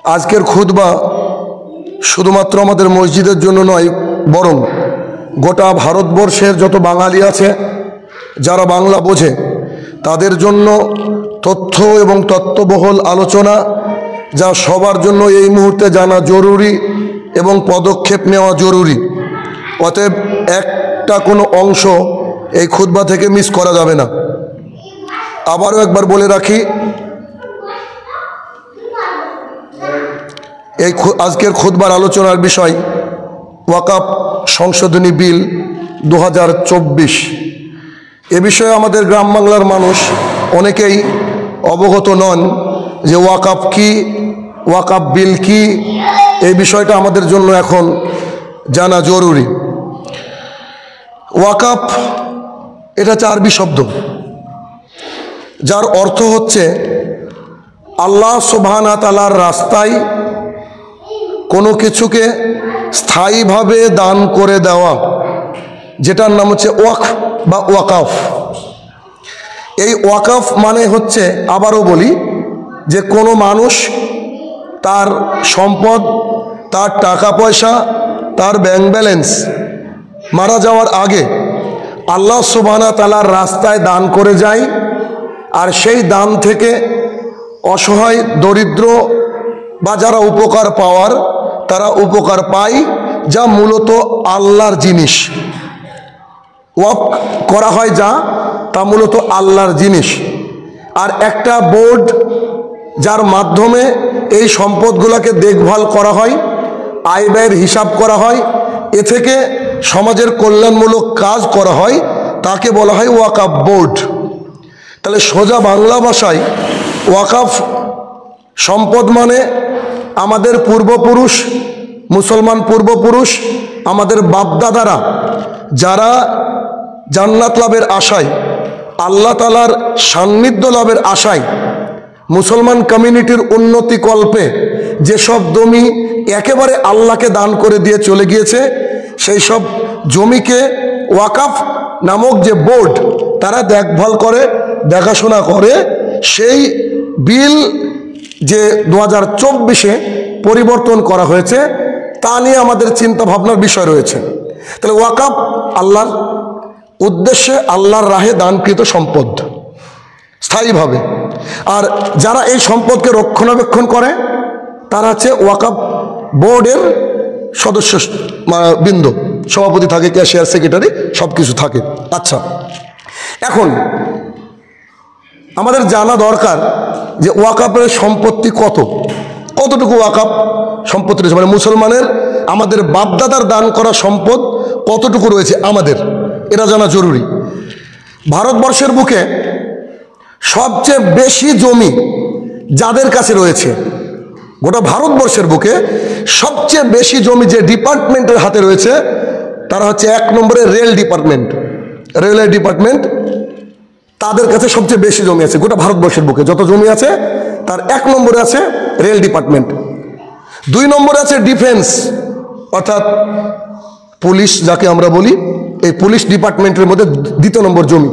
আজকের খুতবা শুধুমাত্র আমাদের মসজিদের জন্য নয়, বরং গোটা ভারতবর্ষের যত বাঙালি আছে যারা বাংলা বোঝে তাদের জন্য তথ্য এবং তত্ত্ববহুল আলোচনা, যা সবার জন্য এই মুহূর্তে জানা জরুরি এবং পদক্ষেপ নেওয়া জরুরি। অতএব একটা কোনো অংশ এই খুতবা থেকে মিস করা যাবে না। আবারও একবার বলে রাখি, এই আজকের খুতবার আলোচনার বিষয় ওয়াকফ সংশোধনী বিল 2024। এ বিষয়ে আমাদের গ্রাম বাংলার মানুষ অনেকেই অবগত নন যে ওয়াকফ কি, ওয়াকফ বিল কি। এই বিষয়টা আমাদের জন্য এখন জানা জরুরি। ওয়াকফ এটা হচ্ছে আরবি শব্দ, যার অর্থ হচ্ছে আল্লাহ সুবহানাহু ওয়া তাআলার রাস্তায় কোনো কিছুকে স্থায়ীভাবে দান করে দেওয়া, যেটার নাম হচ্ছে ওয়াকফ বা ওয়াকফ। এই ওয়াকফ মানে হচ্ছে, আবারও বলি, যে কোনো মানুষ তার সম্পদ, তার টাকা পয়সা, তার ব্যাংক ব্যালেন্স মারা যাওয়ার আগে আল্লাহ সুবহানাহু ওয়া তাআলার রাস্তায় দান করে যায়, আর সেই দান থেকে অসহায়, দরিদ্র বা যারা উপকার পাওয়ার তারা উপকার পায়, যা মূলত আল্লাহর জিনিস। ওয়াকফ করা হয় যা, তা মূলত আল্লাহর জিনিস। আর একটা বোর্ড যার মাধ্যমে এই সম্পদগুলোকে দেখভাল করা হয়, আয় ব্যয়ের হিসাব করা হয়, এ থেকে সমাজের কল্যাণমূলক কাজ করা হয়, তাকে বলা হয় ওয়াকফ বোর্ড। তাহলে সোজা বাংলা ভাষায় ওয়াকফ সম্পদ মানে আমাদের পূর্বপুরুষ, মুসলমান পূর্বপুরুষ, আমাদের বাপদাদারা যারা জান্নাত লাভের আশায়, আল্লাহ তাআলার সান্নিধ্য লাভের আশায় মুসলমান কমিউনিটির উন্নতি কল্পে যেসব জমি একেবারে আল্লাহকে দান করে দিয়ে চলে গিয়েছে, সেই সব জমিকে ওয়াকফ নামক যে বোর্ড তারা দেখভাল করে, দেখাশোনা করে। সেই বিল যে 2024-এ পরিবর্তন করা হয়েছে, তা নিয়ে আমাদের চিন্তা ভাবনার বিষয় রয়েছে। তাহলে ওয়াকফ আল্লাহর উদ্দেশ্যে, আল্লাহর রাহে দানকৃত সম্পদ স্থায়ীভাবে। আর যারা এই সম্পদকে রক্ষণাবেক্ষণ করে তারা হচ্ছে ওয়াকফ বোর্ডের সদস্য বৃন্দ, সভাপতি থাকে, ক্যাশিয়ার, সেক্রেটারি, সব কিছু থাকে। আচ্ছা, এখন আমাদের জানা দরকার যে ওয়াকফের সম্পত্তি কতটুকু ওয়াকফ সম্পত্তি রয়েছে, মানে মুসলমানের, আমাদের বাপদাদার দান করা সম্পদ কতটুকু রয়েছে আমাদের, এটা জানা জরুরি। ভারতবর্ষের বুকে সবচেয়ে বেশি জমি যাদের কাছে রয়েছে, গোটা ভারতবর্ষের বুকে সবচেয়ে বেশি জমি যে ডিপার্টমেন্টের হাতে রয়েছে, তারা হচ্ছে 1 নম্বরে রেল ডিপার্টমেন্ট। রেলওয়ে ডিপার্টমেন্ট, তাদের কাছে সবচেয়ে বেশি জমি আছে। গোটা ভারতবর্ষের বুকে যত জমি আছে তার 1 নম্বরে আছে রেল ডিপার্টমেন্ট। 2 নম্বরে আছে ডিফেন্স, অর্থাৎ পুলিশ যাকে আমরা বলি, এই পুলিশ ডিপার্টমেন্টের মধ্যে 2 নম্বর জমি।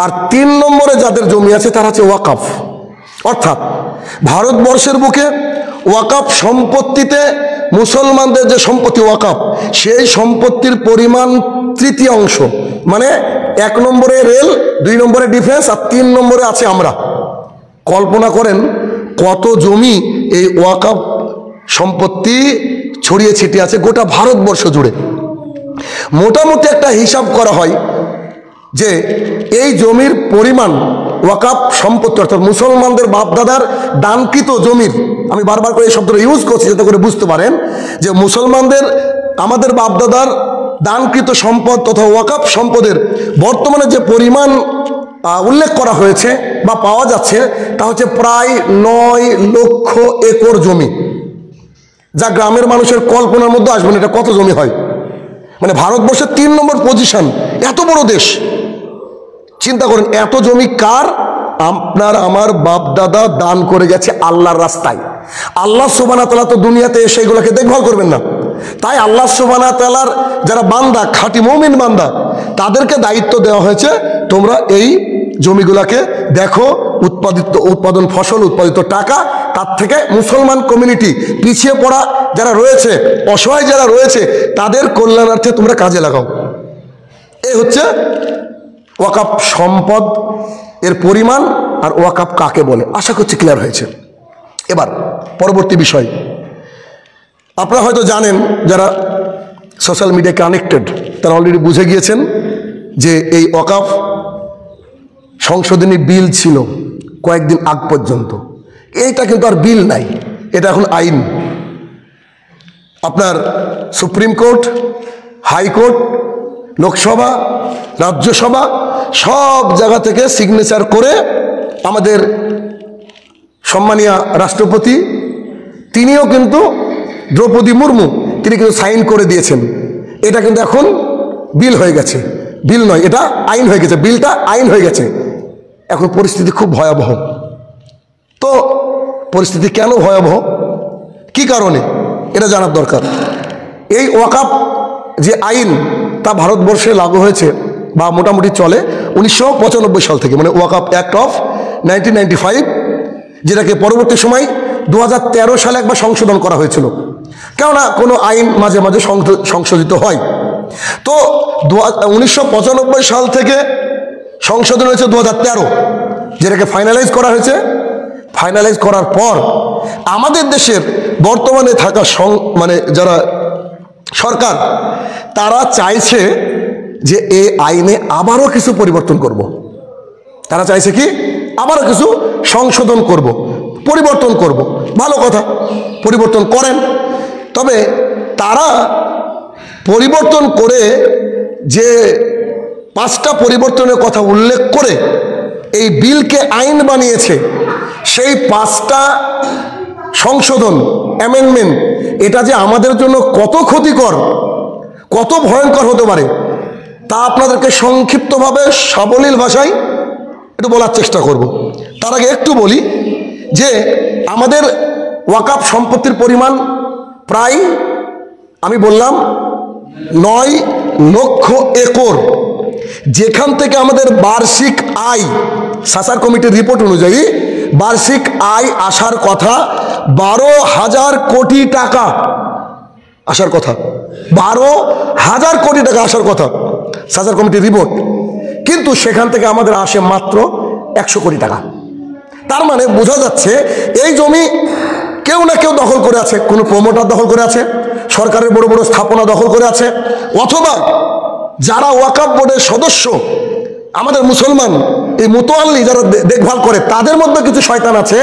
আর 3 নম্বরে যাদের জমি আছে তারা হচ্ছে ওয়াকফ। অর্থাৎ ভারতবর্ষের বুকে ওয়াকফ সম্পত্তিতে মুসলমানদের যে সম্পত্তি ওয়াকফ, সেই সম্পত্তির পরিমাণ 1/3 অংশ, মানে 1 নম্বরে রেল, 2 নম্বরে ডিফেন্স, আর 3 নম্বরে আছে আমরা। কল্পনা করেন কত জমি এই ওয়াকফ সম্পত্তি ছড়িয়ে ছিটিয়ে আছে গোটা ভারতবর্ষ জুড়ে। মোটামুটি একটা হিসাব করা হয় যে এই জমির পরিমাণ, ওয়াকফ সম্পত্তি অর্থাৎ মুসলমানদের বাপদাদার দানকৃত জমির, আমি বারবার করে এই শব্দটা ইউজ করছি যাতে করে বুঝতে পারেন যে মুসলমানদের, আমাদের বাপদাদার দানকৃত সম্পদ তথা ওয়াকফ সম্পদের বর্তমানে যে পরিমাণ উল্লেখ করা হয়েছে বা পাওয়া যাচ্ছে, তা হচ্ছে প্রায় 9 লক্ষ একর জমি, যা গ্রামের মানুষের কল্পনার মধ্যে আসবে না এটা কত জমি হয়। মানে ভারতবর্ষের 3 নম্বর পজিশন, এত বড় দেশ। চিন্তা করেন এত জমি কার? আপনার আমার বাপ দাদা দান করে গেছে আল্লাহর রাস্তায়। আল্লাহ সুবহানাহু ওয়া তাআলা তো দুনিয়াতে এসে এগুলোকে দেখভাল করবেন না, তাই আল্লাহ সুবহানাহু ওয়া তাআলার যারা বান্দা, খাঁটি মুমিন বান্দা, তাদেরকে দায়িত্ব দেওয়া হয়েছে, তোমরা এই জমিগুলোকে দেখো, উৎপাদন ফসল, উৎপাদিত টাকা তার থেকে মুসলমান কমিউনিটি, পিছিয়ে পড়া যারা রয়েছে, অসহায় যারা রয়েছে, তাদের কল্যাণার্থে তোমরা কাজে লাগাও। এই হচ্ছে ওয়াকাফ সম্পদ এর পরিমাণ আর ওয়াকাফ কাকে বলে। আশা করছি ক্লিয়ার হয়েছে। এবার পরবর্তী বিষয়, আপনারা হয়তো জানেন, যারা সোশ্যাল মিডিয়া কানেক্টেড তারা অলরেডি বুঝে গিয়েছেন যে এই ওয়াকাফ সংশোধনী বিল ছিল কয়েকদিন আগ পর্যন্ত। এইটা কিন্তু আর বিল নাই, এটা এখন আইন। আপনার supreme court, high court, Lok Sabha, Rajya Sabha সব জায়গা থেকে সিগনেচার করে আমাদের সম্মানীয় রাষ্ট্রপতি তিনিও কিন্তু, দ্রৌপদী মুর্মু, তিনি কিন্তু সাইন করে দিয়েছেন। এটা কিন্তু এখন বিল হয়ে গেছে, বিল নয়, এটা আইন হয়ে গেছে। বিলটা আইন হয়ে গেছে। এখন পরিস্থিতি খুব ভয়াবহ। তো পরিস্থিতি কেন ভয়াবহ, কি কারণে, এটা জানার দরকার। এই ওয়াকাফ যে আইন, তা ভারতবর্ষে লাগু হয়েছে বা মোটামুটি চলে 1995 সাল থেকে, মানে ওয়াকাফ অ্যাক্ট অফ 1995, যেটাকে পরবর্তী সময় 2013 সালে একবার সংশোধন করা হয়েছিল। কেননা কোনো আইন মাঝে মাঝে সংশোধিত হয়। তো 1995 সাল থেকে সংশোধন হয়েছে 2013, যেটাকে ফাইনালাইজ করা হয়েছে। ফাইনালাইজ করার পর আমাদের দেশের বর্তমানে থাকা মানে যারা সরকার, তারা চাইছে যে এই আইনে আবারও কিছু পরিবর্তন করব। তারা চাইছে কি, আবারও কিছু সংশোধন করব, পরিবর্তন করব। ভালো কথা, পরিবর্তন করেন। তবে তারা পরিবর্তন করে যে 5টা পরিবর্তনের কথা উল্লেখ করে এই বিলকে আইন বানিয়েছে, সেই 5টা সংশোধন, অ্যামেন্ডমেন্ট, এটা যে আমাদের জন্য কত ক্ষতিকর, কত ভয়ঙ্কর হতে পারে, তা আপনাদেরকে সংক্ষিপ্তভাবে সাবলীল ভাষায় একটু বলার চেষ্টা করব। তার আগে একটু বলি যে আমাদের ওয়াকাফ সম্পত্তির পরিমাণ প্রায়, আমি বললাম, 9 লক্ষ একর, যেখান থেকে আমাদের বার্ষিক আয়, সাসার কমিটির রিপোর্ট অনুযায়ী বার্ষিক আয় আসার কথা 12,000 কোটি টাকা আসার কথা, 12,000 কোটি টাকা আসার কথা সাসার কমিটির রিপোর্ট। কিন্তু সেখান থেকে আমাদের আসে মাত্র 100 কোটি টাকা। তার মানে বোঝা যাচ্ছে এই জমি কেউ না কেউ দখল করে আছে, কোনো প্রমোটার দখল করে আছে, সরকারের বড় বড় স্থাপনা দখল করে আছে, অথবা যারা ওয়াকাফ বোর্ডের সদস্য, আমাদের মুসলমান এই মুতোয়াল্লি যারা দেখভাল করে, তাদের মধ্যে কিছু শয়তান আছে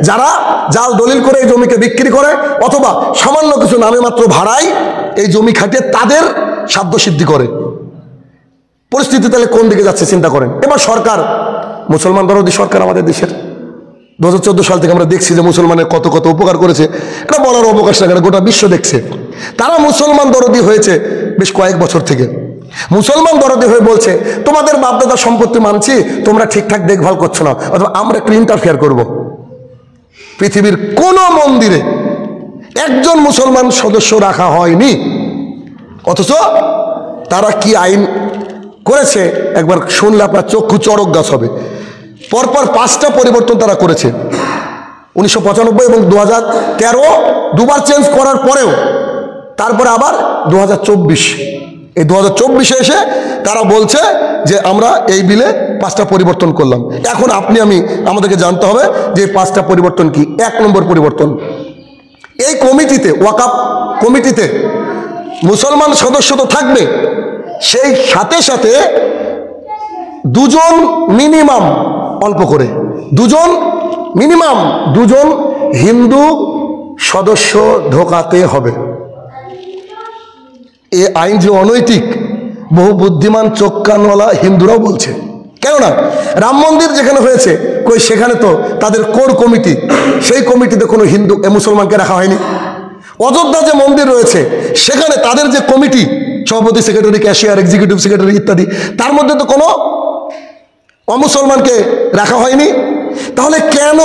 যারা জাল দলিল করে এই জমিকে বিক্রি করে, অথবা সামান্য কিছু নামে মাত্র ভাড়ায় এই জমি খাটিয়ে তাদের সাধ্য সিদ্ধি করে। পরিস্থিতি তাহলে কোন দিকে যাচ্ছে চিন্তা করেন। এবার সরকার, মুসলমান দরদি সরকার আমাদের দেশের, 2014 সাল থেকে আমরা দেখছি যে মুসলমানের কত কত উপকার করেছে। এটা বলার অবকাশ না, গোটা বিশ্ব দেখছে। তারা মুসলমান দরদি হয়েছে বেশ কয়েক বছর থেকে। মুসলমান দরদি হয়ে বলছে, তোমাদের বাপদাদার সম্পত্তি মানছি, তোমরা ঠিকঠাক দেখভাল করছো না, অথবা আমরা একটু ইন্টারফেয়ার করব। পৃথিবীর কোন মন্দিরে একজন মুসলমান সদস্য রাখা হয়নি, অথচ তারা কি আইন করেছে একবার শুনলে আপনার চক্ষু চড়ক গাছ হবে। পরপর 5টা পরিবর্তন তারা করেছে, 1995 এবং 2013, দুবার চেঞ্জ করার পরেও, তারপরে আবার 2024, এই 2024-এ এসে তারা বলছে যে আমরা এই বিলে 5টা পরিবর্তন করলাম। এখন আপনি আমি আমাদেরকে জানতে হবে যে 5টা পরিবর্তন কি। 1 নম্বর পরিবর্তন, এই কমিটিতে, ওয়াকাফ কমিটিতে মুসলমান সদস্য তো থাকবে, সেই সাথে সাথে 2 জন মিনিমাম, অল্প করে 2 জন মিনিমাম, 2 জন হিন্দু সদস্য ঢোকাতে হবে। এ আইন যে অনৈতিক, বহু বুদ্ধিমান চোখ কানওয়ালা হিন্দুরাও বলছে। কেননা রাম মন্দির যেখানে হয়েছে, কই সেখানে তো তাদের কোর কমিটি, সেই কমিটিতে কোনো হিন্দু মুসলমানকে রাখা হয়নি। অযোধ্যা যে মন্দির রয়েছে, সেখানে তাদের যে কমিটি, সভাপতি, সেক্রেটারি, ক্যাশিয়ার, এক্সিকিউটিভ সেক্রেটারি ইত্যাদি, তার মধ্যে তো কোনো অমুসলমানকে রাখা হয়নি। তাহলে কেন,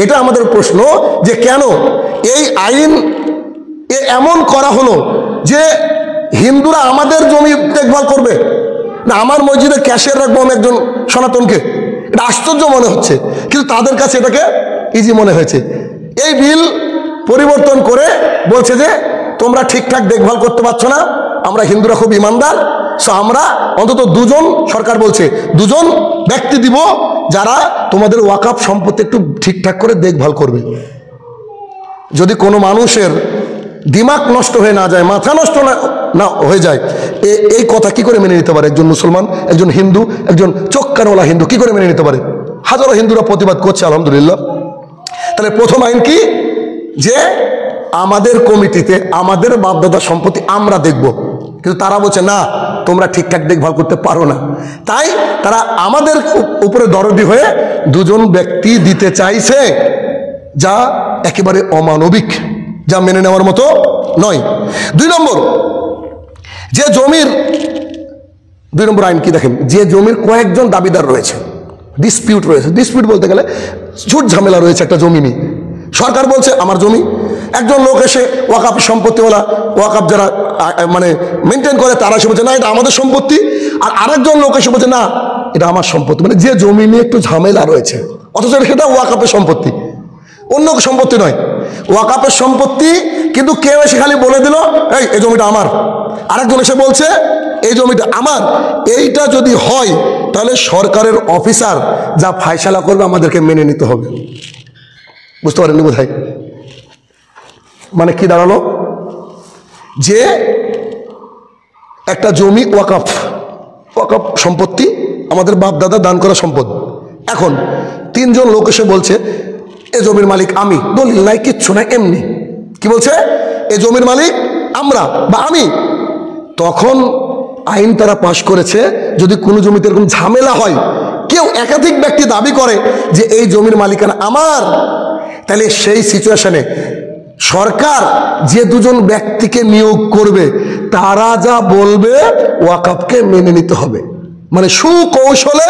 এটা আমাদের প্রশ্ন, যে কেন এই আইন এমন করা হলো যে হিন্দুরা আমাদের জমি দেখভাল করবে না, আমার মসজিদে ক্যাশিয়ার রাখবো আমি একজন সনাতনকে? এটা আশ্চর্য মনে হচ্ছে, কিন্তু তাদের কাছে এটাকে ইজি মনে হয়েছে। এই বিল পরিবর্তন করে বলছে যে তোমরা ঠিকঠাক দেখভাল করতে পারছো না, আমরা হিন্দুরা খুব ইমানদার, সো আমরা অন্তত দুজন, সরকার বলছে দুজন ব্যক্তি দিব যারা তোমাদের ওয়াকাফ সম্পত্তি একটু ঠিকঠাক করে দেখভাল করবে। যদি কোনো মানুষের দিমাগ নষ্ট হয়ে না যায়, মাথা নষ্ট না হয়ে যায়, এই কথা কি করে মেনে নিতে পারে একজন মুসলমান, একজন হিন্দু, একজন চোখ কানওয়ালা হিন্দু কি করে মেনে নিতে পারে? হাজারো হিন্দুরা প্রতিবাদ করছে আলহামদুলিল্লাহ। তাহলে প্রথম আইন কি? যে আমাদের কমিটিতে আমাদের বাপদাদা সম্পত্তি আমরা দেখব, কিন্তু তারা বলছে না তোমরা ঠিকঠাক দেখভাল করতে পারো না, তাই তারা আমাদের উপরে দরদি হয়ে দুজন ব্যক্তি দিতে চাইছে, যা একেবারে অমানবিক, যা মেনে নেওয়ার মতো নয়। 2 নম্বর, যে জমির 2 নম্বর আইন কি দেখেন, যে জমির কয়েকজন দাবিদার রয়েছে, ডিসপিউট রয়েছে, ডিসপিউট বলতে গেলে ঝুট ঝামেলা রয়েছে একটা জমি নিয়ে, সরকার বলছে আমার জমি, একজন লোক এসে ওয়াকাফ সম্পত্তিওয়ালা, ওয়াকাফ যারা মানে মেনটেন করে তারা এসে বলছে না এটা আমাদের সম্পত্তি, আর আরেকজন লোক এসে বলছে না এটা আমার সম্পত্তি, মানে যে জমি নিয়ে একটু ঝামেলা রয়েছে, অথচ সেটা ওয়াকাফের সম্পত্তি, অন্য সম্পত্তি নয়, ওয়াকাফের সম্পত্তি, কিন্তু কেউ এসে খালি বলে দিল এই জমিটা আমার, আরেকজন এসে বলছে এই জমিটা আমার। এইটা যদি হয় তাহলে সরকারের অফিসার যা ফায়সালা করবে আমাদেরকে মেনে নিতে হবে। বুঝতে পারেননি বোধহয়? মানে কি দাঁড়ালো, যে একটা জমি ওয়াকাফ, ওয়াকাফ সম্পত্তি আমাদের বাপ দাদা দান করা সম্পদ, এখন 3 জন লোক এসে বলছে এ জমির মালিক আমি, দলিল নাই কিচ্ছু নাই, এমনি কি বলছে এ জমির মালিক আমরা বা আমি, তখন আইন তারা পাশ করেছে যদি কোনো জমিতে এরকম ঝামেলা হয়, কেউ একাধিক ব্যক্তি দাবি করে যে এই জমির মালিকানা আমার, তাহলে সেই সিচুয়েশনে সরকার যে 2 জন ব্যক্তিকে নিয়োগ করবে তারা যা বলবে ওয়াকাফকে মেনে নিতে হবে। মানে সুকৌশলে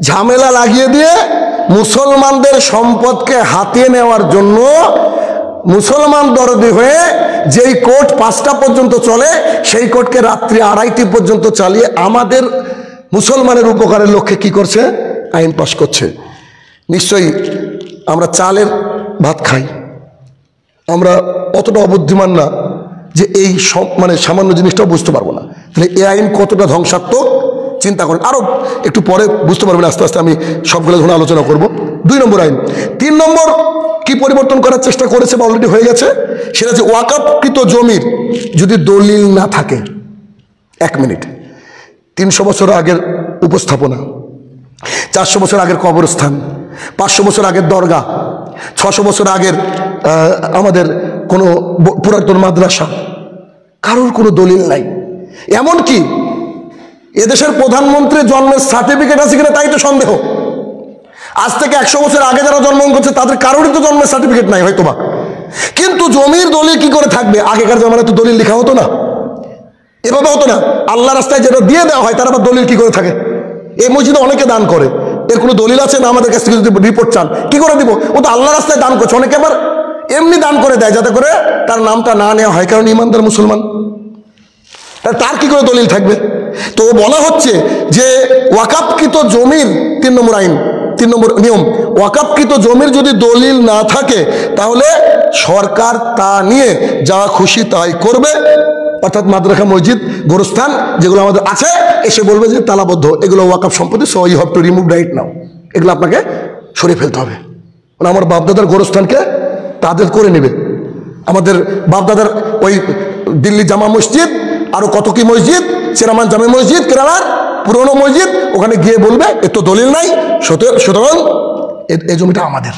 ঝামেলা লাগিয়ে দিয়ে মুসলমানদের সম্পদকে হাতিয়ে নেওয়ার জন্য মুসলমান দরদি হয়ে যেই কোর্ট 5টা পর্যন্ত চলে সেই কোর্টকে রাত্রি 2:30 পর্যন্ত চালিয়ে আমাদের মুসলমানের উপকারের লক্ষ্যে কি করছে, আইন পাশ করছে। নিশ্চয়ই আমরা চালের ভাত খাই, আমরা অতটা অবুদ্ধিমান না যে এই মানে সামান্য জিনিসটাও বুঝতে পারবো না, তাহলে এই আইন কতটা ধ্বংসাত্মক চিন্তা করেন, আরো একটু পরে বুঝতে পারবেন, আস্তে আস্তে আমি সবগুলো ধরনের আলোচনা করব। 2 নম্বর আইন। 3 নম্বর কি পরিবর্তন করার চেষ্টা করেছে বা অলরেডি হয়ে গেছে, সেটা হচ্ছে ওয়াকাফকৃত জমির যদি দলিল না থাকে, 1 মিনিট, 300 বছর আগের উপস্থাপনা, 400 বছর আগের কবরস্থান, 500 বছর আগের দরগা, 600 বছর আগের আমাদের কোনো পুরাতন মাদ্রাসা, কারোর কোনো দলিল নাই। এমনকি এদেশের প্রধানমন্ত্রীর জন্মের সার্টিফিকেট আছে কিনা তাই তো সন্দেহ। আজ থেকে 100 বছর আগে যারা জন্মগ্রহণ করছে তাদের কারোরই তো জন্মের সার্টিফিকেট নাই হয়তোবা, কিন্তু জমির দলিল কি করে থাকবে? আগেকার জামানায় তো দলিল লেখা হতো না, এভাবে হতো না, আল্লাহ রাস্তায় যেটা দিয়ে দেওয়া হয় তার আবার দলিল কি করে থাকে? এই মসজিদে অনেকে দান করে, এর কোনো দলিল আছে না? আমাদের কাছ থেকে যদি রিপোর্ট চান কি করে দিব? ও তো আল্লাহ রাস্তায় দান করছে, অনেকে আবার এমনি দান করে দেয় যাতে করে তার নামটা না নেওয়া হয়, কারণ ইমানদার মুসলমান, তার কি করে দলিল থাকবে? তো বলা হচ্ছে যে ওয়াকাফকৃত জমির 3 নম্বর আইন, 3 নম্বর নিয়ম, ওয়াকাফকৃত জমির যদি দলিল না থাকে তাহলে সরকার তা নিয়ে যা খুশি তাই করবে, অর্থাৎ মাদ্রাসা, মসজিদ, গোরস্থান যেগুলো আমাদের আছে এসে বলবে যে তালাবদ্ধ, এগুলো ওয়াকাফ সম্পত্তি, so you have to remove right now, এগুলো আপনাকে সরিয়ে ফেলতে হবে। মানে আমার বাপদাদার গোরস্থানকে তাদের করে নেবে, আমাদের বাপদাদার ওই দিল্লি জামা মসজিদ, আরো কত কি মসজিদ, চেরামান জামে মসজিদ কেরালার পুরনো মসজিদ, ওখানে গিয়ে বলবে এর তো দলিল নাই, সুতরাং এই জমিটা আমাদের।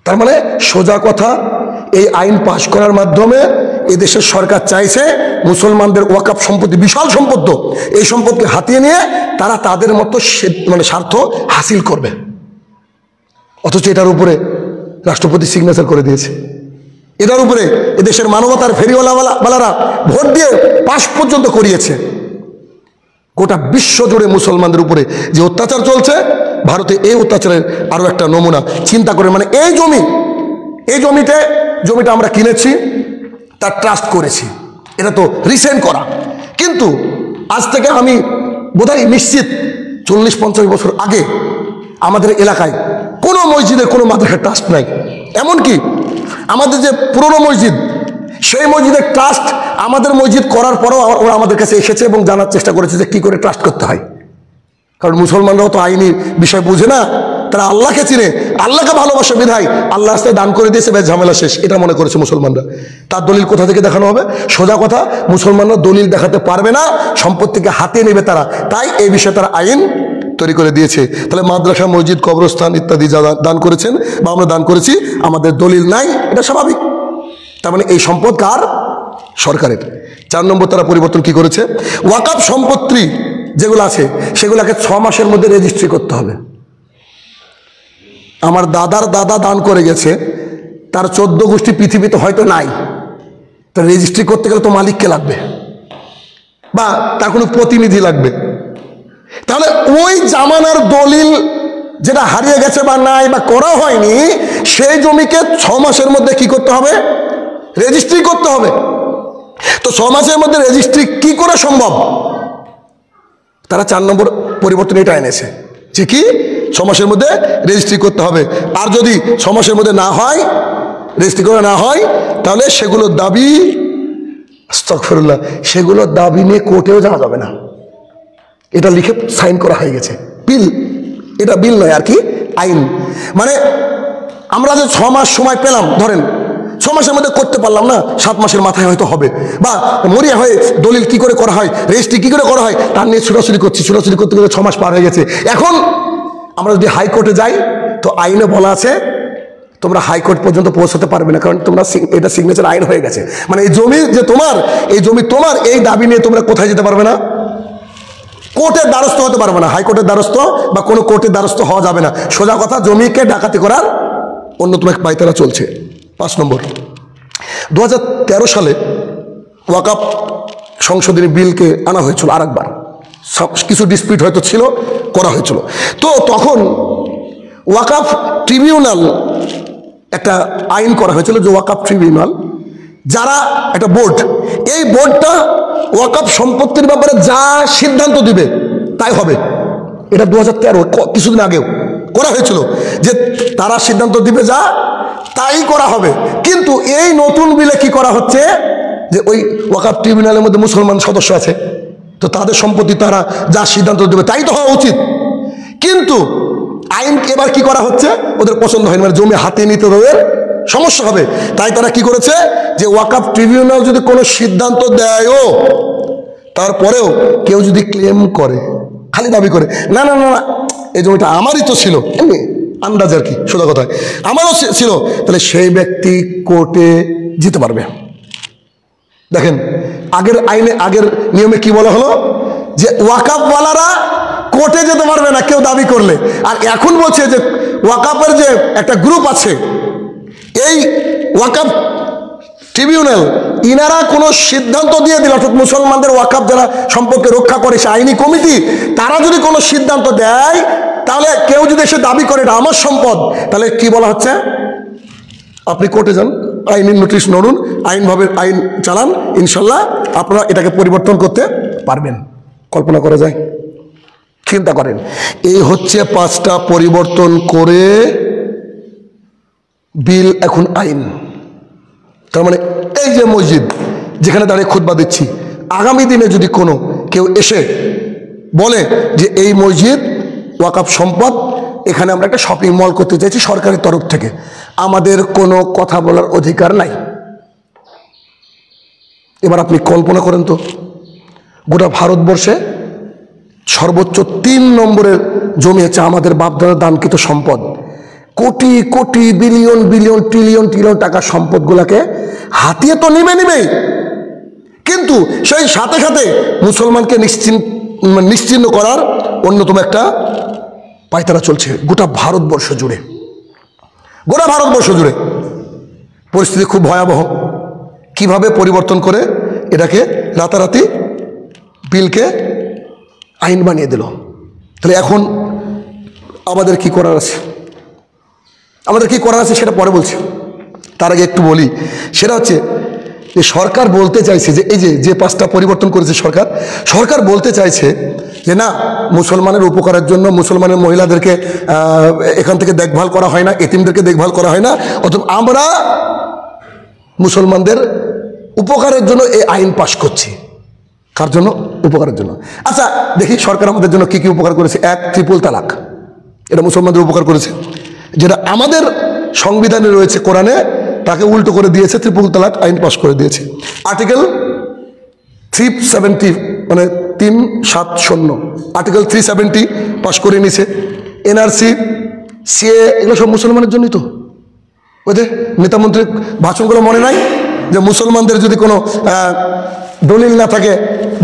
তার মানে সোজা কথা, এই আইন পাশ করার মাধ্যমে এদেশের সরকার চাইছে মুসলমানদের ওয়াকাফ সম্পত্তি, বিশাল সম্পদ, এই সম্পদকে হাতিয়ে নিয়ে তারা তাদের মতো মানে স্বার্থ হাসিল করবে, অথচ এটার উপরে রাষ্ট্রপতি সিগনেচার করে দিয়েছে, এটার উপরে এদেশের মানবতার ফেরিওয়ালারা ভোট দিয়ে পাশ পর্যন্ত করিয়েছে। গোটা বিশ্ব জুড়ে মুসলমানদের উপরে যে অত্যাচার চলছে, ভারতে এই অত্যাচারের আরো একটা নমুনা। চিন্তা করে, মানে এই জমিটা আমরা কিনেছি, তার ট্রাস্ট করেছি, এটা তো রিসেন্ট করা, কিন্তু আজ থেকে আমি বোধহয় নিশ্চিত 40-50 বছর আগে আমাদের এলাকায় কোনো মসজিদে কোনো মাদ্রাসার ট্রাস্ট নাই, এমনকি আমাদের যে পুরনো মসজিদ, সেই মসজিদের ট্রাস্ট আমাদের মসজিদ করার পরেও ওরা আমাদের কাছে এসেছে এবং জানার চেষ্টা করেছে যে কী করে ট্রাস্ট করতে হয়। কারণ মুসলমানরাও তো আইনি বিষয় বুঝে না, তারা আল্লাহকে চিনে, আল্লাহকে ভালোবাসে বিধায় আল্লাহ রাস্তায় দান করে দিয়েছে, বেশ ঝামেলা শেষ, এটা মনে করেছে মুসলমানরা। তার দলিল কোথা থেকে দেখানো হবে? সোজা কথা, মুসলমানরা দলিল দেখাতে পারবে না, সম্পত্তিকে হাতে নেবে তারা, তাই এই বিষয়ে তারা আইন তৈরি করে দিয়েছে। তাহলে মাদ্রাসা, মসজিদ, কবরস্থান ইত্যাদি যা দান করেছেন বা আমরা দান করেছি, আমাদের দলিল নাই, এটা স্বাভাবিক। তার মানে এই সম্পদ কার? সরকারের। 4 নম্বর তারা পরিবর্তন কি করেছে? ওয়াকাফ সম্পত্তি যেগুলো আছে সেগুলোকে 6 মাসের মধ্যে রেজিস্ট্রি করতে হবে। আমার দাদার দাদা দান করে গেছে, তার 14 গোষ্ঠী পৃথিবীতে হয়তো নাই, তো রেজিস্ট্রি করতে গেলে তো মালিককে লাগবে বা তার কোনো প্রতিনিধি লাগবে। তাহলে ওই জামানার দলিল যেটা হারিয়ে গেছে বা নাই বা করা হয়নি, সেই জমিকে 6 মাসের মধ্যে কি করতে হবে? রেজিস্ট্রি করতে হবে। তো 6 মাসের মধ্যে রেজিস্ট্রি কি করে সম্ভব? তারা 4 নম্বর পরিবর্তন এটা এনেছে যে কি 6 মাসের মধ্যে রেজিস্ট্রি করতে হবে। আর যদি 6 মাসের মধ্যে না হয়, রেজিস্ট্রি করা না হয়, তাহলে সেগুলোর দাবি, আস্তাগফিরুল্লাহ, সেগুলোর দাবি নিয়ে কোর্টেও যাওয়া যাবে না। এটা লিখে সাইন করা হয়ে গেছে, বিল। এটা বিল নয় আর কি, আইন। মানে আমরা যে 6 মাস সময় পেলাম, ধরেন 6 মাসের মধ্যে করতে পারলাম না, 7 মাসের মাথায় হয়তো হবে, বা মরিয়া হয়ে দলিল কি করে করা হয়, রেজিস্ট্রি কি করে করা হয়, তার নিয়ে ছুটাছুটি করছি, ছুটাছুটি করতে করতে 6 মাস পার হয়ে গেছে। এখন আমরা যদি হাইকোর্টে যাই, তো আইনে বলা আছে তোমরা হাইকোর্ট পর্যন্ত পৌঁছতে পারবে না, কারণ তোমরা এটা সিগনেচার আইন হয়ে গেছে। মানে এই জমি যে তোমার, এই জমি তোমার, এই দাবি নিয়ে তোমরা কোথায় যেতে পারবে না? কোর্টের দ্বারস্থ হতে পারবে না, হাইকোর্টের দ্বারস্থ বা কোনো কোর্টের দ্বারস্থ হওয়া যাবে না। সোজা কথা, জমিকে ডাকাতি করার অন্যতম এক পায়তারা চলছে। 5 নম্বর, 2013 সালে ওয়াকাফ সংশোধনী বিলকে আনা হয়েছিল আরেকবার। কিছু ডিসপিউট হয়তো ছিল, করা হয়েছিল। তো তখন ওয়াকাফ ট্রিবিউনাল একটা আইন করা হয়েছিল, যে ওয়াকাফ ট্রিবিউনাল, যারা একটা বোর্ড, এই বোর্ডটা ওয়াকাফ সম্পত্তির ব্যাপারে যা সিদ্ধান্ত দিবে তাই হবে। এটা 2013 কিছুদিন আগেও করা হয়েছিল, যে তারা সিদ্ধান্ত দিবে যা তাই করা হবে। কিন্তু এই নতুন বিলে কি করা হচ্ছে, যে ওই ওয়াকাফ ট্রিবিউনালের মধ্যে মুসলমান সদস্য আছে, তো তাদের সম্পত্তি তারা যা সিদ্ধান্ত দেবে তাই তো হওয়া উচিত। কিন্তু আইন এবার কি করা হচ্ছে, ওদের পছন্দ হয়নি, মানে জমি হাতে নিতে ওদের সমস্যা হবে, তাই তারা কি করেছে, যে ওয়াকাফ ট্রিবিউনাল যদি কোনো সিদ্ধান্ত দেয়ও, তারপরেও কেউ যদি ক্লেম করে, খালি দাবি করে না না না এই জমিটা আমারই তো ছিল, এমনি আন্দাজ আর কি, সোজা কথা আমারও ছিল, তাহলে সেই ব্যক্তি কোর্টে যেতে পারবে। দেখেন, আগের আইনে, আগের নিয়মে কি বলা হলো, যে ওয়াকাফওয়ালারা কোর্টে যেতে পারবে না কেউ দাবি করলে। আর এখন বলছে যে ওয়াকাফের যে একটা গ্রুপ আছে, এই ওয়াকাফ ট্রিবিউনাল, ইনারা কোনো সিদ্ধান্ত দিয়ে দিল, অর্থাৎ মুসলমানদের ওয়াকাফ যারা সম্পর্কে রক্ষা করে সে আইনি কমিটি, তারা যদি কোনো সিদ্ধান্ত দেয়, তাহলে কেউ যদি এসে দাবি করে এটা আমার সম্পদ, তাহলে কি বলা হচ্ছে, আপনি কোর্টে যান, আইনি নোটিশ নড়ুন, আইনভাবে আইন চালান, ইনশাল্লাহ আপনারা এটাকে পরিবর্তন করতে পারবেন। কল্পনা করা যায়? চিন্তা করেন, এই হচ্ছে 5টা পরিবর্তন করে বিল এখন আইন। তার মানে এই যে মসজিদ যেখানে দাঁড়িয়ে খুতবা দিচ্ছি, আগামী দিনে যদি কোনো কেউ এসে বলে যে এই মসজিদ ওয়াকাফ সম্পদ, এখানে আমরা একটা শপিং মল করতে চাইছি সরকারের তরফ থেকে, আমাদের কোনো কথা বলার অধিকার নাই। এবার আপনি কল্পনা করেন তো, গোটা ভারতবর্ষে সর্বোচ্চ 3 নম্বরের জমি হচ্ছে আমাদের বাপদাদার দানকৃত সম্পদ। Crore crore, billion billion, trillion trillion টাকার সম্পদগুলোকে হাতিয়ে তো নিবেই, কিন্তু সেই সাথে সাথে মুসলমানকে নিশ্চিহ্ন করার অন্যতম একটা পায়তারা চলছে গোটা ভারতবর্ষ জুড়ে। গোটা ভারতবর্ষ জুড়ে পরিস্থিতি খুব ভয়াবহ। কিভাবে পরিবর্তন করে এটাকে রাতারাতি বিলকে আইন বানিয়ে দিল। তাহলে এখন আমাদের কি করার আছে, আমাদের কি করার আছে সেটা পরে বলছি। তার আগে একটু বলি, সেটা হচ্ছে যে সরকার বলতে চাইছে যে এই যে 5টা পরিবর্তন করেছে সরকার বলতে চাইছে যে না, মুসলমানের উপকারের জন্য মুসলমানের মহিলাদেরকে এখান থেকে দেখভাল করা হয় না, এতিমদেরকে দেখভাল করা হয় না, অথবা আমরা মুসলমানদের উপকারের জন্য এই আইন পাশ করছি। কার জন্য? উপকারের জন্য। আচ্ছা দেখি সরকার আমাদের জন্য কি কি উপকার করেছে। এক, ট্রিপল তালাক, এটা মুসলমানদের উপকার করেছে, যেটা আমাদের সংবিধানে রয়েছে, কোরআনে, তাকে উল্টো করে দিয়েছে, ট্রিপল তালাক আইন পাশ করে দিয়েছে। আর্টিকেল 370 মানে 370, আর্টিকেল 370 পাশ করে নিছে। এনআরসি, সিএ, এগুলো সব মুসলমানের জন্যই তো। ওদের নেতামন্ত্রীর ভাষণগুলো মনে নাই যে মুসলমানদের যদি কোনো দলিল না থাকে,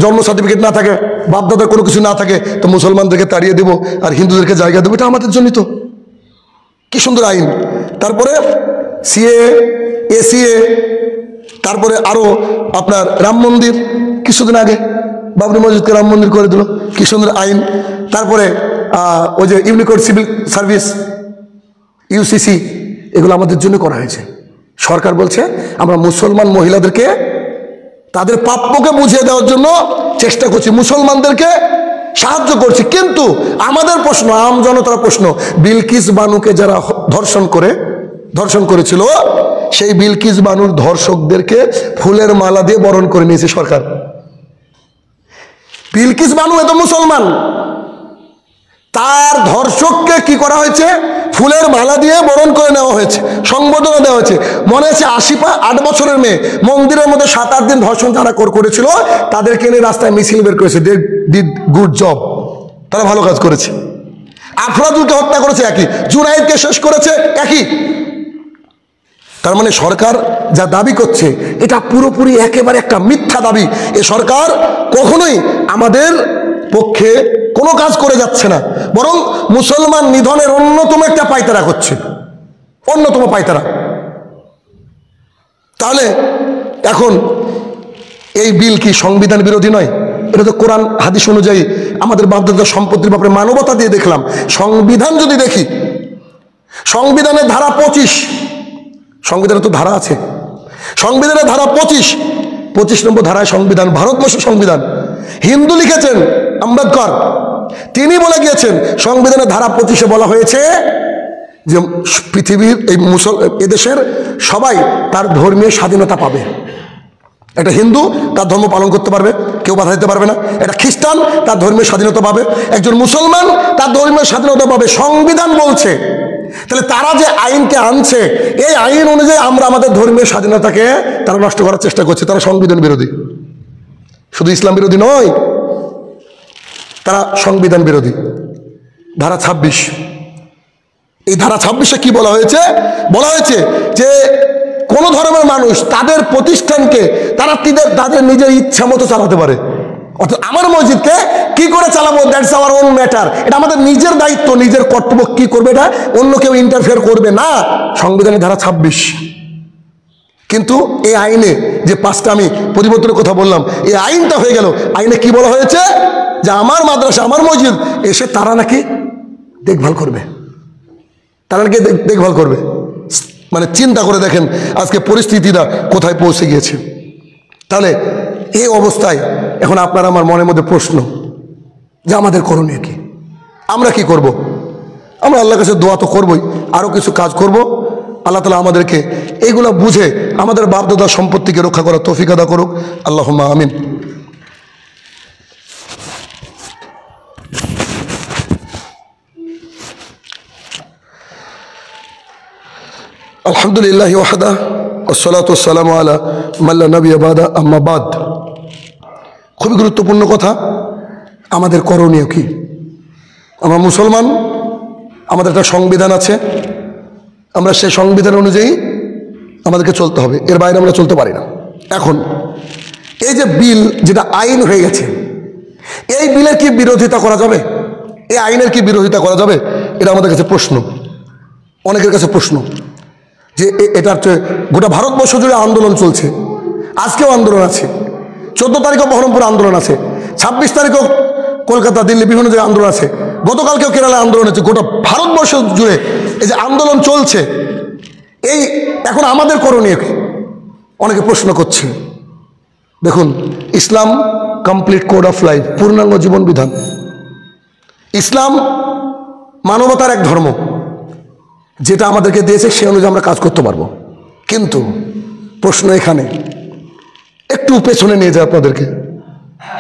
জন্ম সার্টিফিকেট না থাকে, বাপদাদার কোনো কিছু না থাকে, তো মুসলমানদেরকে তাড়িয়ে দেবো আর হিন্দুদেরকে জায়গা দেবো, এটা আমাদের জন্যই তো। কি সুন্দর আইন। তারপরে সিএ, এসিএ, তারপরে আরো আপনার রাম মন্দির, কিছুদিন আগে বাবরি মসজিদকে রাম মন্দির করে দিল, কি সুন্দর আইন। তারপরে ওই যে ইউনিকোড সিভিল সার্ভিস, ইউসিসি, এগুলো আমাদের জন্য করা হয়েছে। সরকার বলছে আমরা মুসলমান মহিলাদেরকে তাদের প্রাপ্যকে বুঝিয়ে দেওয়ার জন্য চেষ্টা করছি, মুসলমানদেরকে সাহায্য করছি। কিন্তু আমাদের প্রশ্ন, আম জনতার প্রশ্ন, বিলকিস বানুকে যারা ধর্ষণ করেছিল, সেই বিলকিস বানুর ধর্ষকদেরকে ফুলের মালা দিয়ে বরণ করে নিয়েছে সরকার। বিলকিস বানু এত মুসলমান, তার ধর্ষককে কি করা হয়েছে? ফুলের মালা দিয়ে বরণ করে নেওয়া হয়েছে, সংবর্ধনা দেওয়া হয়েছে। মনে আছে 8 বছরের মেয়ে মন্দিরের মধ্যে 7-8 দিন ধর্ষণ যারা করেছিল, তাদেরকে এনে রাস্তায় মিছিল বের করেছে, দে ডিড গুড জব, তারা ভালো কাজ করেছে। আফরাদুলকে হত্যা করেছে একই, জুনাইদকে শেষ করেছে একই। তার মানে সরকার যা দাবি করছে এটা পুরোপুরি একেবারে একটা মিথ্যা দাবি। এ সরকার কখনোই আমাদের পক্ষে কোনো কাজ করে যাচ্ছে না, বরং মুসলমান নিধনের অন্যতম একটা পায়তারা করছে, অন্যতম পায়তারা। তাহলে এখন এই বিল কি সংবিধান বিরোধী নয়? এটা তো কোরআন হাদিস অনুযায়ী আমাদের বাপদাদার সম্পত্তির ব্যাপারে মানবতা দিয়ে দেখলাম। সংবিধান যদি দেখি, সংবিধানের ধারা 25, সংবিধানে তো ধারা আছে, সংবিধানের ধারা 25 নম্বর ধারায় সংবিধান, ভারতবর্ষের সংবিধান। হিন্দু লিখেছেন আম্বেদকর, তিনি বলে গিয়েছেন সংবিধানের ধারা 25-এ বলা হয়েছে যে পৃথিবীর এদেশের সবাই তার ধর্মীয় স্বাধীনতা পাবে। একটা হিন্দু তার ধর্ম পালন করতে পারবে, কেউ বাধা দিতে পারবে না। একটা খ্রিস্টান তার ধর্মীয় স্বাধীনতা পাবে, একজন মুসলমান তার ধর্মীয় স্বাধীনতা পাবে, সংবিধান বলছে। তাহলে তারা যে আইনকে আনছে, এই আইন অনুযায়ী আমরা আমাদের ধর্মীয় স্বাধীনতাকে তারা নষ্ট করার চেষ্টা করছে। তারা সংবিধান বিরোধী, শুধু ইসলাম বিরোধী নয়, তারা সংবিধান বিরোধী। ধারা 26, এই ধারা 26-এ কি বলা হয়েছে? বলা হয়েছে যে কোন ধর্মের মানুষ তাদের প্রতিষ্ঠানকে তাদের নিজের ইচ্ছা মতো চালাতে পারে। অর্থাৎ আমার মসজিদকে কি করে চালাবো, দ্যাটস আওয়ার ওন ম্যাটার, এটা আমাদের নিজের দায়িত্ব, নিজের কর্তব্য। কি করবে এটা অন্য কেউ ইন্টারফেয়ার করবে না, সংবিধানের ধারা 26। কিন্তু এই আইনে যে 5টা আমি পরিবর্তনের কথা বললাম, এই আইনটা হয়ে গেল। আইনে কি বলা হয়েছে? যে আমার মাদ্রাসা, আমার মসজিদ এসে তারা নাকি দেখভাল করবে, তারা নাকি দেখভাল করবে। মানে চিন্তা করে দেখেন আজকে পরিস্থিতিটা কোথায় পৌঁছে গিয়েছে। তাহলে এই অবস্থায় এখন আপনার আমার মনের মধ্যে প্রশ্ন যে আমাদের করণীয় কি, আমরা কি করব? আমরা আল্লাহর কাছে দোয়া তো করবই, আরও কিছু কাজ করব। আল্লাহ তাআলা আমাদেরকে এইগুলো বুঝে আমাদের বাপদাদার সম্পত্তিকে রক্ষা করার তৌফিক আদা করুক। আল্লাহুম্মা আমিন। আলহামদুলিল্লাহি ওয়াহদা ওয়াসসালাতু ওয়াসসালামু আলা মান লা নাবিয়্যা বাদা আম্মা বাদ। খুবই গুরুত্বপূর্ণ কথা, আমাদের করণীয় কি? আমরা মুসলমান, আমাদের একটা সংবিধান আছে, আমরা সেই সংবিধান অনুযায়ী আমাদেরকে চলতে হবে, এর বাইরে আমরা চলতে পারি না। এখন এই যে বিল, যেটা আইন হয়ে গেছে, এই বিলের কি বিরোধিতা করা যাবে? এই আইনের কি বিরোধিতা করা যাবে? এটা আমাদের কাছে প্রশ্ন, অনেকের কাছে প্রশ্ন। যে এটা হচ্ছে গোটা ভারতবর্ষ জুড়ে আন্দোলন চলছে, আজকেও আন্দোলন আছে, 14 তারিখও বহরমপুর আন্দোলন আছে, 26 তারিখও কলকাতা, দিল্লি, বিভিন্ন জায়গায় আন্দোলন আছে, গতকালকেও কেরালায় আন্দোলন আছে। গোটা ভারতবর্ষ জুড়ে এই যে আন্দোলন চলছে, এই এখন আমাদের করণীয় কি? অনেকে প্রশ্ন করছে। দেখুন, ইসলাম কমপ্লিট কোড অফ লাইফ, পূর্ণাঙ্গ জীবন বিধান, ইসলাম মানবতার এক ধর্ম, যেটা আমাদেরকে দিয়েছে সে অনুযায়ী আমরা কাজ করতে পারবো। কিন্তু প্রশ্ন এখানে একটু পেছনে নিয়ে যায় আপনাদেরকে,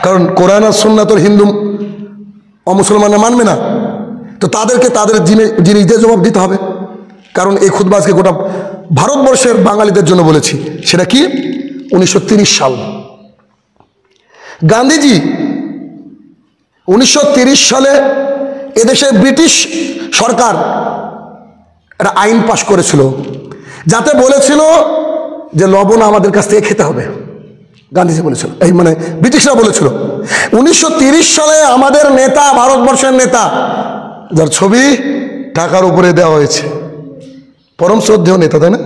কারণ কোরআন আর সুন্নাত হিন্দু অমুসলমানরা মানবে না, তো তাদেরকে তাদের জিনিসদের জবাব দিতে হবে। কারণ এই খুতবা আজকে গোটা ভারতবর্ষের বাঙালিদের জন্য বলেছি। সেটা কি? 1930 সাল গান্ধীজি 1930 সালে এদেশে ব্রিটিশ সরকার একটা আইন পাশ করেছিল, যাতে বলেছিল যে লবণ আমাদের কাছ থেকে খেতে হবে। গান্ধীজি বলেছিল, এই মানে ব্রিটিশরা বলেছিল। 1930 সালে আমাদের নেতা, ভারতবর্ষের নেতা, যার ছবি টাকার উপরে দেওয়া হয়েছে, পরম শ্রদ্ধেয় নেতা, তাই না?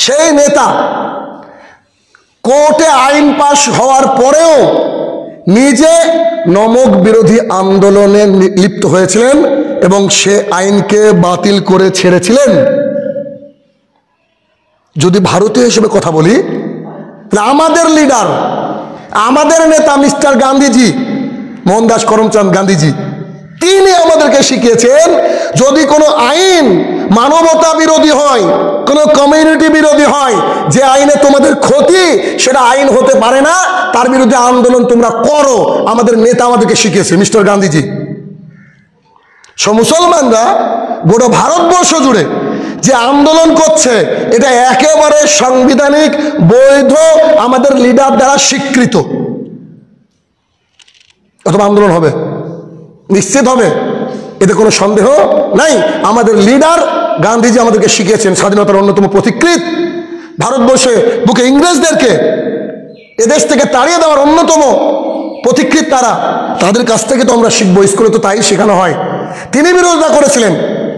সেই নেতা কোর্টে আইন পাশ হওয়ার পরেও নিজে নমক বিরোধী আন্দোলনে লিপ্ত হয়েছিলেন এবং সে আইনকে বাতিল করে ছেড়েছিলেন। যদি ভারতীয় হিসেবে কথা বলি, আমাদের লিডার, আমাদের নেতা মিস্টার গান্ধীজি, মোহনদাস করমচাঁদ গান্ধীজি, তিনি আমাদেরকে শিখিয়েছেন যদি কোনো আইন মানবতা বিরোধী হয়, কোনো কমিউনিটি বিরোধী হয়, যে আইনে তোমাদের ক্ষতি, সেটা আইন হতে পারে না, তার বিরুদ্ধে আন্দোলন তোমরা করো। আমাদের নেতা আমাদেরকে শিখিয়েছে, মিস্টার গান্ধীজি। মুসলমানরা গোটা ভারতবর্ষ জুড়ে যে আন্দোলন করছে, এটা একেবারে সাংবিধানিক, বৈধ, আমাদের লিডার দ্বারা স্বীকৃত। অথবা আন্দোলন হবে, নিশ্চিত হবে, এতে কোনো সন্দেহ নাই। আমাদের লিডার গান্ধীজি আমাদেরকে শিখিয়েছেন, স্বাধীনতার অন্যতম পথিকৃৎ, ভারতবর্ষে বুকে ইংরেজদেরকে এদেশ থেকে তাড়িয়ে দেওয়ার অন্যতম পথিকৃৎ তারা, তাদের কাছ থেকে তো আমরা শিখবো। স্কুলে তো তাই শেখানো হয়। তিনি বিরোধিতা করেছিলেন,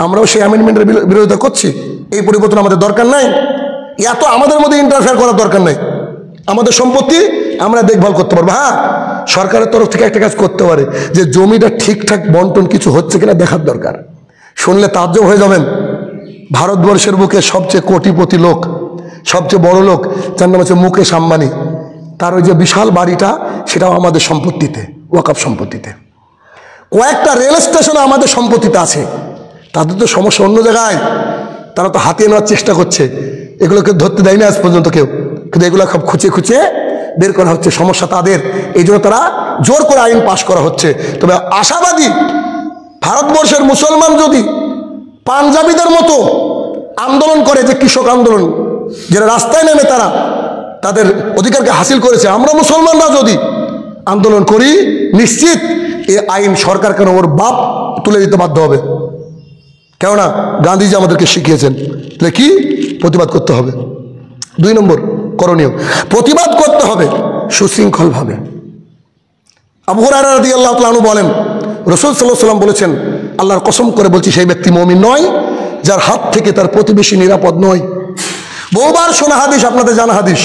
আমরাও সেই অ্যামেন্ডমেন্টের বিরোধিতা করছি। এই পরিবর্তন আমাদের দরকার নাই, এত আমাদের মধ্যে ইন্টারফেয়ার করার দরকার নাই। আমাদের সম্পত্তি আমরা দেখভাল করতে পারবো। হ্যাঁ, সরকারের তরফ থেকে একটা কাজ করতে পারে, যে জমিটা ঠিকঠাক বন্টন কিছু হচ্ছে কিনা দেখার দরকার। শুনলে তাজ্জব হয়ে যাবেন, ভারতবর্ষের বুকে সবচেয়ে কোটিপতি লোক, সবচেয়ে বড় লোক, যার নাম হচ্ছে মুকেশ আম্বানি, তার ওই যে বিশাল বাড়িটা, সেটাও আমাদের সম্পত্তিতে, ওয়াকফ সম্পত্তিতে। কয়েকটা রেল স্টেশন আমাদের সম্পত্তিতে আছে। তাদের তো সমস্যা অন্য জায়গায়, তারা তো হাতিয়ে নেওয়ার চেষ্টা করছে। এগুলোকে ধরতে দেয়নি আজ পর্যন্ত কেউ, কিন্তু এগুলো সব খুঁচিয়ে খুঁচিয়ে বের করা হচ্ছে। সমস্যা তাদের, এই জন্য তারা জোর করে আইন পাশ করা হচ্ছে। তবে আশাবাদী, ভারতবর্ষের মুসলমান যদি পাঞ্জাবিদের মতো আন্দোলন করে, যে কৃষক আন্দোলন, যারা রাস্তায় নেমে তারা তাদের অধিকারকে হাসিল করেছে, আমরা মুসলমানরা যদি আন্দোলন করি, নিশ্চিত এই আইন সরকার কেন ওর বাপ তুলে দিতে বাধ্য হবে। কেননা গান্ধীজি আমাদেরকে শিখিয়েছেন। তাহলে কি? প্রতিবাদ করতে হবে। 2 নম্বর করণীয়, প্রতিবাদ করতে হবে সুশৃঙ্খলভাবে। আবু হুরায়রা রাদিয়াল্লাহু তাআলা আনহু বলেন, রাসূল সাল্লাল্লাহু আলাইহি ওয়াসাল্লাম বলেছেন, আল্লাহর কসম করে বলছি, সেই ব্যক্তি মুমিন নয় যার হাত থেকে তার প্রতিবেশী নিরাপদ নয়। বহুবার শোনা হাদিস, আপনাদের জানা হাদিস।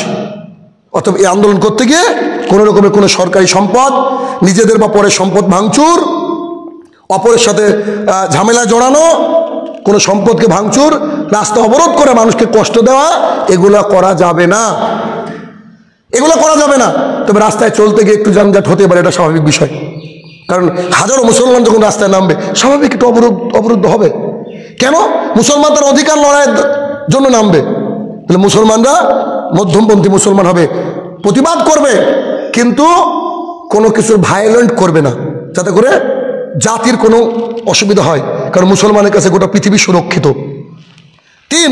অথবা এই আন্দোলন করতে গিয়ে কোনো রকমের কোনো সরকারি সম্পদ, নিজেদের বা পরের সম্পদ ভাঙচুর, অপরের সাথে ঝামেলা জড়ানো, কোনো সম্পদকে ভাঙচুর, রাস্তা অবরোধ করে মানুষকে কষ্ট দেওয়া, এগুলা করা যাবে না, এগুলো করা যাবে না। তবে রাস্তায় চলতে গিয়ে একটু যানজট হতে পারে, এটা স্বাভাবিক বিষয়। কারণ হাজারো মুসলমান যখন রাস্তায় নামবে, স্বাভাবিক একটু অবরুদ্ধ হবে। কেন? মুসলমান তার অধিকার লড়াইয়ের জন্য নামবে। তাহলে মুসলমানরা মধ্যমপন্থী মুসলমান হবে, প্রতিবাদ করবে, কিন্তু কোনো কিছুর ভায়োলেন্ট করবে না, যাতে করে জাতির কোনো অসুবিধা হয়। কারণ মুসলমানের কাছে গোটা পৃথিবী সুরক্ষিত। 3,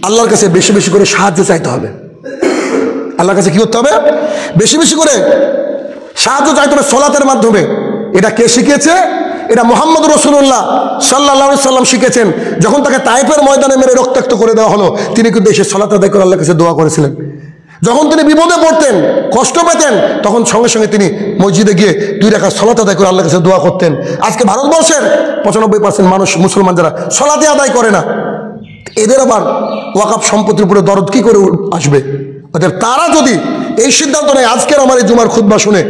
আল্লাহর কাছে বেশি বেশি করে সাহায্য চাইতে হবে। আল্লাহর কাছে কি করতে হবে? বেশি বেশি করে সাহায্য চাইতে হবে সলাতের মাধ্যমে। এটা কে শিখিয়েছে? এটা মুহাম্মদ রাসূলুল্লাহ সাল্লাল্লাহু আলাইহি সাল্লাম শিখেছেন। যখন তাকে তায়েফের ময়দানে মেরে রক্তাক্ত করে দেওয়া হলো, তিনি কিন্তু এসে সালাত আদায় করে আল্লাহর কাছে দোয়া করেছিলেন। যখন তিনি বিপদে পড়তেন, কষ্ট পেতেন, তখন সঙ্গে সঙ্গে তিনি মসজিদে গিয়ে 2 রাকাত সালাত আদায় করে আল্লাহর কাছে দোয়া করতেন। আজকে ভারতবর্ষের 95% মানুষ, মুসলমান যারা সালাতে আদায় করে না, এদের আবার ওয়াকফ সম্পত্তির উপরে দরদ কি করে আসবে? অর্থাৎ তারা যদি এই সিদ্ধান্ত নেয়, আজকের আমার এই জুমার খুতবা শুনে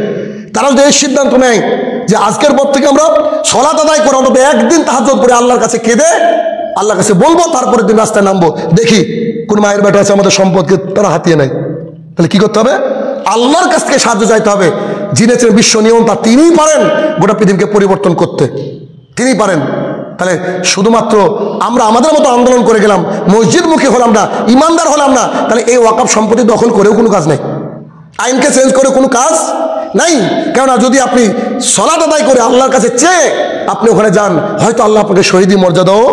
তারা যদি এই সিদ্ধান্ত নেয় যে আজকের পর থেকে আমরা সালাত আদায় করে অন্তত একদিন তাহাজ্জুদ পড়ে আল্লাহর কাছে কেঁদে আল্লাহর কাছে বলবো, তারপরের দিন রাস্তায় নামবো, দেখি কোন মায়ের বেটা আছে আমাদের সম্পদকে তারা হাতিয়ে নেয়। তাহলে কি করতে হবে? আল্লাহর কাছ থেকে সাহায্য চাইতে হবে। যিনি বিশ্ব নিয়ন্তা, তিনিই পারেন গোটা পৃথিবীকে পরিবর্তন করতে। তিনি পারেন। তাহলে শুধুমাত্র আমরা আমাদের মতো আন্দোলন করে গেলাম, মসজিদমুখী হলাম না, ইমানদার হলাম না, তাহলে এই ওয়াকফ সম্পত্তি দখল করেও কোনো কাজ নেই, আইনকে চেঞ্জ করে কোনো কাজ নাই। কেননা যদি আপনি সালাত আদায় করে আল্লাহর কাছে চেয়ে আপনি ওখানে যান, হয়তো আল্লাহ আপনাকে শহীদি মর্যাদাও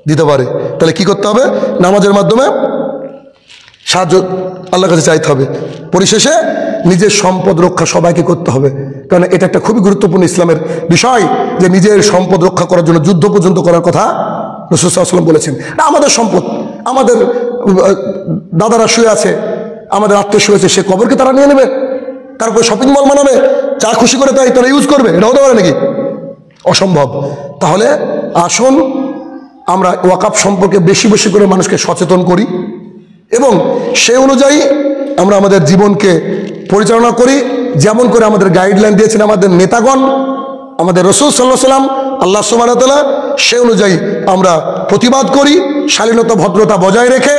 দিতে পারে। তাহলে কি করতে হবে? নামাজের মাধ্যমে সাহায্য আল্লাহর কাছে চাইতে হবে। পরিশেষে নিজের সম্পদ রক্ষা সবাইকে করতে হবে, কারণ এটা একটা খুবই গুরুত্বপূর্ণ ইসলামের বিষয় যে নিজের সম্পদ রক্ষা করার জন্য যুদ্ধ পর্যন্ত করার কথা রাসূল সাল্লাল্লাহু আলাইহি ওয়াসাল্লাম বলেছেন। আমাদের সম্পদ, আমাদের দাদারা শুয়ে আছে, আমাদের আত্মীয় শুয়ে আছে, সে কবরকে তারা নিয়ে নেবে, তারপরে শপিং মল বানাবে, যা খুশি করে তাই তারা ইউজ করবে, এটা হতে পারে নাকি? অসম্ভব। তাহলে আসুন আমরা ওয়াকফ সম্পর্কে বেশি বেশি করে মানুষকে সচেতন করি এবং সেই অনুযায়ী আমরা আমাদের জীবনকে পরিচালনা করি, যেমন করে আমাদের গাইডলাইন দিয়েছেন আমাদের নেতাগণ, আমাদের রাসূল সাল্লাল্লাহু আলাইহি ওয়াসাল্লাম, আল্লাহ সুবহানাহু ওয়া তাআলা। সেই অনুযায়ী আমরা প্রতিবাদ করি, শালীনতা ভদ্রতা বজায় রেখে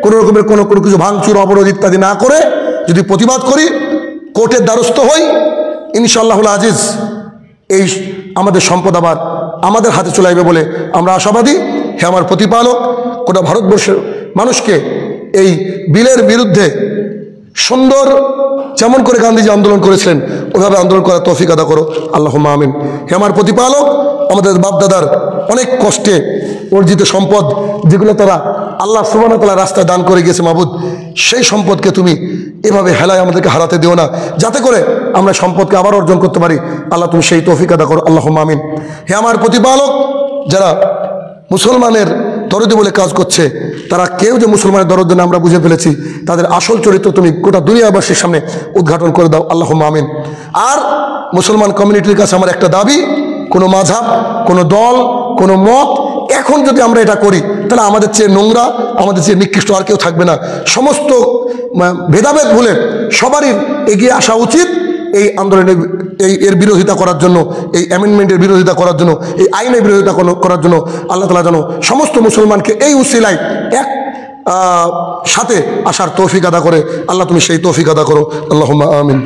কোনো রকমের কোনো কিছু ভাঙচুর অবরোধ ইত্যাদি না করে যদি প্রতিবাদ করি, কোর্টের দ্বারস্থ হই, ইনশাআল্লাহুল আজিজ এই আমাদের সম্পদ আবার আমাদের হাতে চলে আসবে বলে আমরা আশাবাদী। হে আমার প্রতিপালক, গোটা ভারতবর্ষের মানুষকে এই বিলের বিরুদ্ধে সুন্দর যেমন করে গান্ধীজি আন্দোলন করেছিলেন ওইভাবে আন্দোলন করার তৌফিক আদা করো, আল্লাহুম্মা আমিন। হে আমার প্রতিপালক, আমাদের বাপদাদার অনেক কষ্টে অর্জিত সম্পদ যেগুলো তারা আল্লাহ সুবহানাহু ওয়া তাআলার রাস্তায় দান করে গিয়েছে, মাবুদ সেই সম্পদকে তুমি এভাবে হেলায় আমাদেরকে হারাতে দিও না, যাতে করে আমরা সম্পদকে আবার অর্জন করতে পারি। আল্লাহ তুমি সেই তৌফিক আদা করো, আল্লাহুম্মা আমিন। হে আমার প্রতিপালক, যারা মুসলমানের দরদি বলে কাজ করছে, তারা কেউ যে মুসলমানের দরদ না আমরা বুঝে ফেলেছি, তাদের আসল চরিত্র তুমি গোটা দুনিয়াবাসীর সামনে উদ্ঘাটন করে দাও, আল্লাহুম্মা আমিন। আর মুসলমান কমিউনিটির কাছে আমার একটা দাবি, কোনো মাযহাব, কোনো দল, কোনো মত, এখন যদি আমরা এটা করি তাহলে আমাদের চেয়ে নোংরা, আমাদের চেয়ে নিকৃষ্ট আর কেউ থাকবে না। সমস্ত ভেদাভেদ ভুলে সবারই এগিয়ে আসা উচিত এই আন্দোলনের এর বিরোধিতা করার জন্য, এই অ্যামেন্ডমেন্টের বিরোধিতা করার জন্য, এই আইনের বিরোধিতা করার জন্য। আল্লাহ তাআলা যেন সমস্ত মুসলমানকে এই উসিলায় এক সাথে আসার তৌফিক আদা করে। আল্লাহ তুমি সেই তৌফিক আদা করো, আল্লাহুম্মা আমিন।